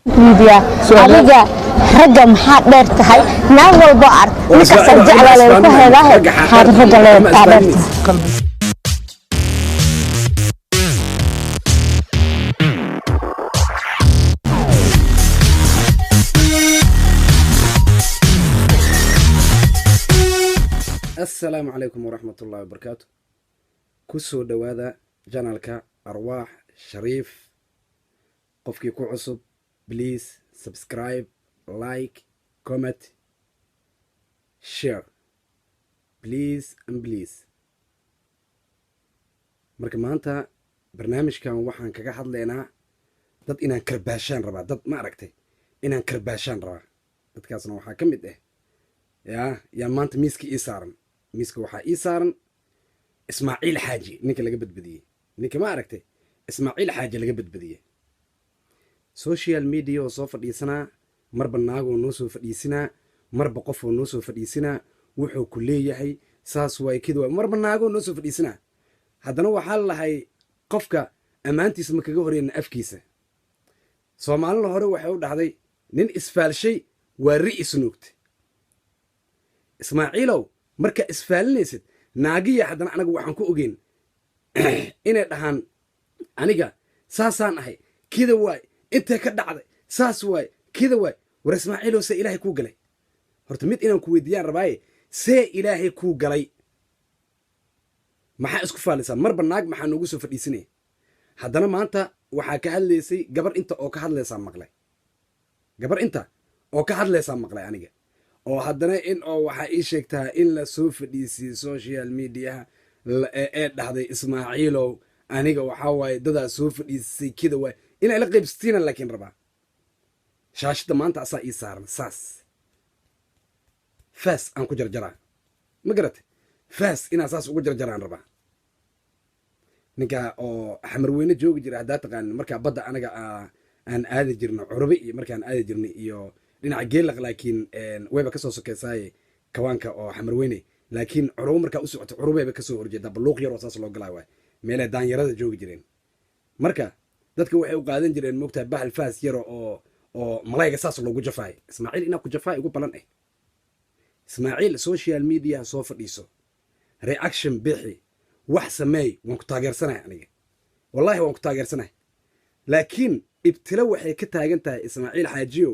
ميديا adiga ragga maxaa dheer tahay naag walba ark ninka sarjaclale ku heedahay xaad ragga leeyahay dheer السلام عليكم ورحمة الله وبركاته. كسو دوادا جانالكا أرواح شريف قفكي كو عصب بليز سبسكرايب لايك كومنت شير بليز ام بليز. marka maanta barnaamijkan waxaan kaga hadlaynaa dad inaan karbaashaan rabaa dad ma aragtay inaan karbaashaan rabaa dadkaasna waxaa ka mid ah yaa maanta miiska ii saaran miiska waxaa ii saaran ismaaciil xaaji ninka laga badbadiyey ninka ma aragtay ismaaciil xaaji laga badbadiyey social media oo soo fadhiisanaa marba naagoo noo soo fadhiisinaa marba qofoo noo soo fadhiisinaa wuxuu ku leeyahay saas waay kid waay marba naagoo noo soo fadhiisinaa haddana waxaa lahay qofka ammaantiisa ma kaga horeyna afkiisa soomaalina hore waxay u dhahday nin isfaalshay waa ri'is nuugtay ismaaciilow marka isfaalinaysid naagiya haddana anaga waxaan ku ogeyn inay dhahaan aniga saasaan ahay kida waay intee ka dhacday saas waay kida waay war ismaaciilow see ilaahay kuu galay horta mid inaan ku weydiiyaan rabaaye see ilaahay kuu galay maxaa isku faalisaa marba naag maxaa noogu soo fadhiisinaya haddana maanta waxaa ka hadlaysay gabar inta oo ka hadlaysaa maqlay gabar inta oo ka hadlaysaa maqlay aniga oo haddana in oo waxaa ii sheegtaa in la soo fadhiisiyey social mediaha ee dhahday ismaaciilow aniga waxaa waaye dadaa soo fadhiisay kida waay inay la qaybsatiina laakiin rabaa shaashadda maanta asaa ii saaran saas faas aan ku jarjaraa ma garatay faas inaa saas ugu jarjaraan rabaa ninka oo xamarweyne joogi jira haddaa taqaanin markaa badda anaga aan aadi jirno curbe iyo markaan aadi jirnay iyo dhinaca geelaq laakiin wayba kasoo sokeysaaye kawaanka oo xamarweyne laakiin curbo markaa u socoto curbeeba kasoo horjeedaa baluuq yaroo saas loo galaa waay meelay daanyarada joogi jireen marka dadka waxay u qaadan jireen moogtaa bahal faas yaro oo malayga saas loogu jafaay ismaaciil inaa ku jafaay ugu balan ismaaciil social media soo fadhiiso reaction bixi wax sameey waan ku taageersanahay aniga wallahi waan ku taageersanahay laakiin ibtila waxay ka taagan tahay ismaaciil xaajiyow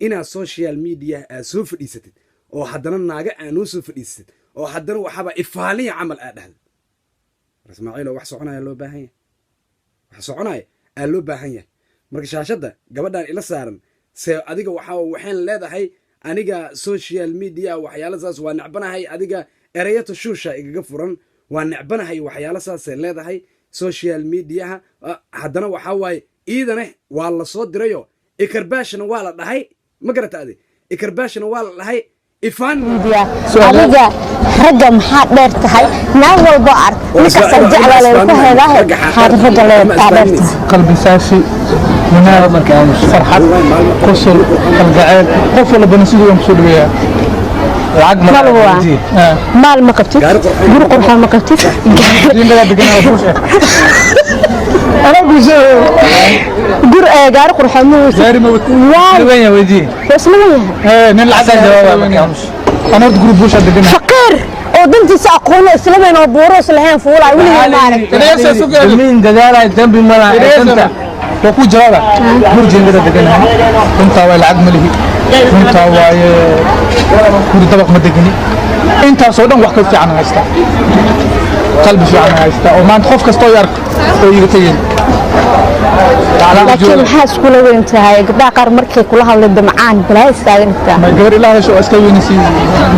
inaad social media aad soo fadhiisatid oo haddana naaga aad noo soo fadhiisatid oo haddana waxaaba ifaaliya camal aad dhahda ismaaciil wax soconaya loo baahan yahay wax soconaya aad loo baahan yahay marka shaashadda gabadhaan ila saaran see adiga waxaan leedahay aniga social media waxyaalo saas waa necbanahay adiga erayato shuusha igaga furan waa necbanahay waxyaalo saasay leedahay social mediaha haddana waxaa waaye iidane waa la soo dirayo ikarbaashna waa la dhahay ma garata adi ikarbaashna waa la dhahay ifaan ميديا adiga ragga maxaa dheer tahay naag walba ark ninka sarjaclale ku heedahay xaad ragga leeyahay dheer qalbi saafi wanaag markaan farxad qosol qalgaceel qof walba banasidu aan soo dhaweeyaa lacag maal ma qabtid guri qurxan ma qabtid inda deganaa buush أنا جور جار قرحمو جاري موت وين يا ودي بس ما هي نلعب جواب أنا أرد جروب بوش أدقنا فكر ودنتي سأقول إسلامي وبوروس لهين فولا ولي ما أعرف مين جدارة جنب الملا أنت وكو جوابه جور جنب أدقنا أنت والعقد ملهي أنت كل طبق مدقني أنت صودن وحكي في عنها استا قلبي في عنها استا وما أنت خوف كستو يارك ويقتين لكن حاس كل وين تهاي قبل قار مركي كلها اللي دمعان بلا يستاهل ما يقدر الله شو أسكوي نسي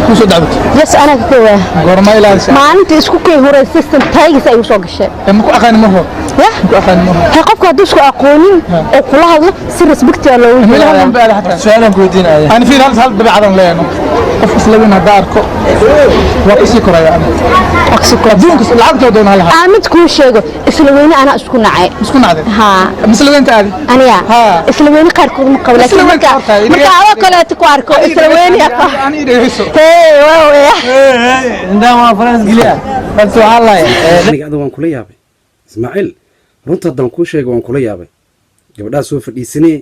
كوسو دعوت يس أنا كتوه قرما إلى ما أنت إسكوكي هو السيستم تايس أي وصاق الشيء مكو أخان مهو مكو أخان مهو هقفك هدوسكو أقونين وكلها هذا سر سبكتي على وجهه سؤالهم كويتين أنا في ناس هل ببعضهم لا أنا قف سلوين هداركو وأكسي كرايا أنا أكسي كرايا دونك العقد ودون هلا أمد كل شيء إسلويني أنا أسكن عاي مسكون عادي ها مسلوين تادي أنا يا إسلويني قاركو مقابلة إسلويني قاركو مركا وكلا تقاركو إسلويني أنا يدرسوا هي واو يا عندما فرنسا قليا فسبحان الله aniga adiga waan kula yaabay ismaaciil runta haddaan kuu sheega waan kula yaabay gabadhaa soo fadhiisanee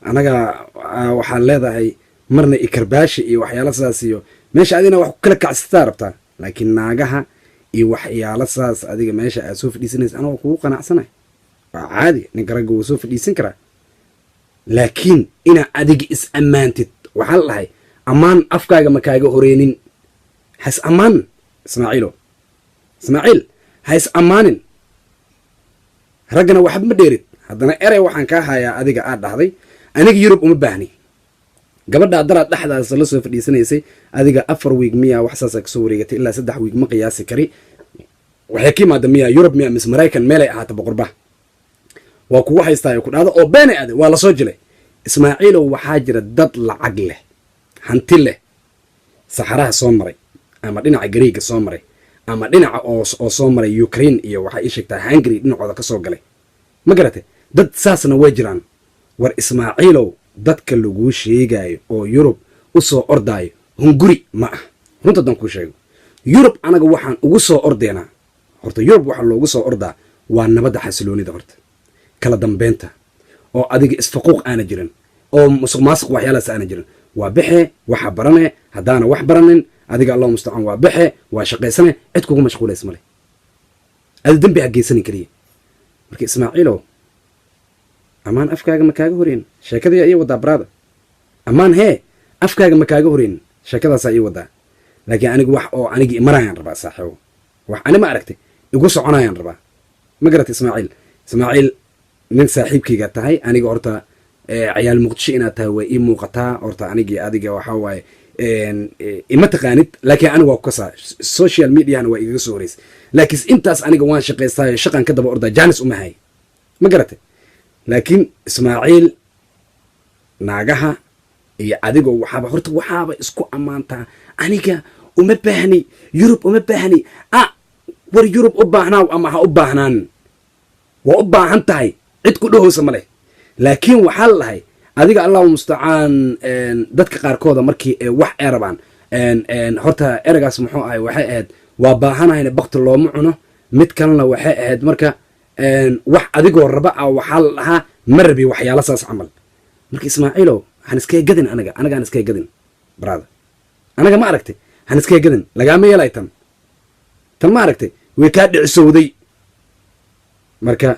anaga waxaan leedahay marna ikarbaashi iyo waxyaalo sidaas iyo meesha adina wax ku kala kacsataa rabtaa laakiin naagaha iyo waxyaalo sidaas adiga meesha aad soo fadhiisanaysa anaga kugu qanacsanay waa caadi ninka ragga wuu soo fadhiisan karaa laakiin inaa adiga is ammaantid waxaa la dhahay ammaan afkaaga ma kaaga horeynin has ammaan ismaaciil ha is ammaanin raggana waxba ma dheerid haddana erey waxaan kaa hayaa adiga aad dhahday aniga yurub uma baahni gabadhaa daraad dhexdaas la soo fadhiisanaysay adiga 4 wiig miyaa wax saasa kasoo wareegatay ilaa 3 wiig ma qiyaasi kari waxay ka imaada miyaa yurub miyaa mis maraykan meelay ahaata boqorba waa kugu haystaayo ku dhahdo oo beena aade waa lasoo jilay ismaaciilow waxaa jira dad lacag leh hanti leh saxaraha soo maray ama dhinaca gariiga soo maray ama dhinaca oo soo maray Ukraine iyo waxay ii sheegtaa Hungary dhinacooda ka soo galay ma garatay dad saasna way jiraan war ismaaciilow dadka lagu sheegayo oo Yurub u soo ordaayo hunguri ma ah runta dan ku sheego Yurub anaga waxaan ugu soo ordeena horta Yurub waxa loogu soo ordaa waa nabadda xasiloonida horta kala dambeynta oo adiga isfaquuq aana jirin oo musuqmaasuq waxyaalaas aana jirin waa bixe waxa barane hadaana wax baranin adiga Allah musta'an waa bixe waa shaqeysane cid kugu mashquulaysa male adi dambi hageysan kariye marka ismaaciilow amaan afkaaga ma kaaga horeen sheekadii ay wada brada amaan hee afkaaga ma kaaga horeen sheekadaas ay wada laakiin anigu wax oo anigi imarayaan rabaa saaxiibo wax ani ma aragtay igu soconayaan rabaa ma garatay ismaaciil nin saaxiibkayga tahay aniga horta ciyaal muqdisho inaad tahay way ii muuqataa horta anigi adiga waxa waaye ima taqaanid laakiin aniga waa ku kasaa social mediana waa igaga soo horeysay laakiin intaas aniga waan shaqaystaayo shaqan ka daba ordaa jaanis uma hay ma garatay laakiin ismaaciil naagaha iyo adigoo waxaaba isku ammaantaa aniga uma baahni yurub uma baahni war yurub u baahnaaw ama ha u baahnaan waa u baahan tahay cid ku dhahowsa ma leh laakiin waxaa la dhahay adiga allahu mustacaan dadka qaarkooda markii wax ay rabaan horta eragaas muxuu ahay waxay ahayd waa baahanahayna bakti looma cuno mid kalena waxay ahayd marka wax adigoo raba waxaa la dhahaa ma rabi waxyaala saas camal marka ismaaciilow han iskaga gadin anagaan iskaga gadin brada anaga ma aragtay han iskaga gadin lagaama yeelay tan ma aragtay way kaa dhicisowday marka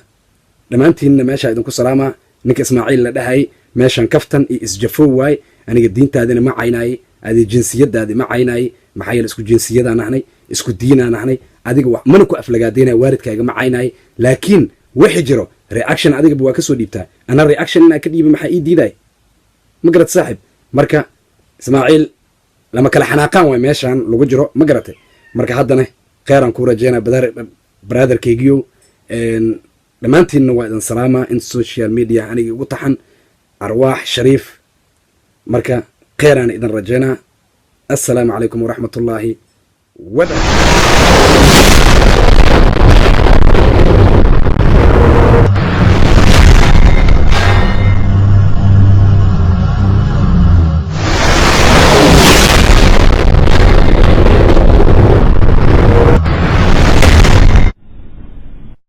dhammaantiinna meesha idinku salaamaa ninka ismaaciil la dhahay meeshan kaftan iyo isjafo waay aniga diintaadina ma caynaayey adi jinsiyadaadi ma caynaayey maxaa yeele isku jinsiyadaan ahnay isku diinaan ahnay adiga wax mana ku aflagaadaynaya waalidkaaga ma caynaayey laakiin wixii jiro reaction adigaba waa ka soo dhiibtaa ana reaction inaa ka dhiiba maxaa ii diidaay ma garat saaxib marka ismaaciil lama kala xanaaqaan waay meeshan lagu jiro ma garatay marka haddana kheyran ku rajeynaa brotherkaygiyo dhammaantiinna waa idin salaamaa in social media aniga ugu taxan arwaax shariif marka kheyraan idin rajeynaa assalaamu calaykum waraxmatullaahi wabarakatuh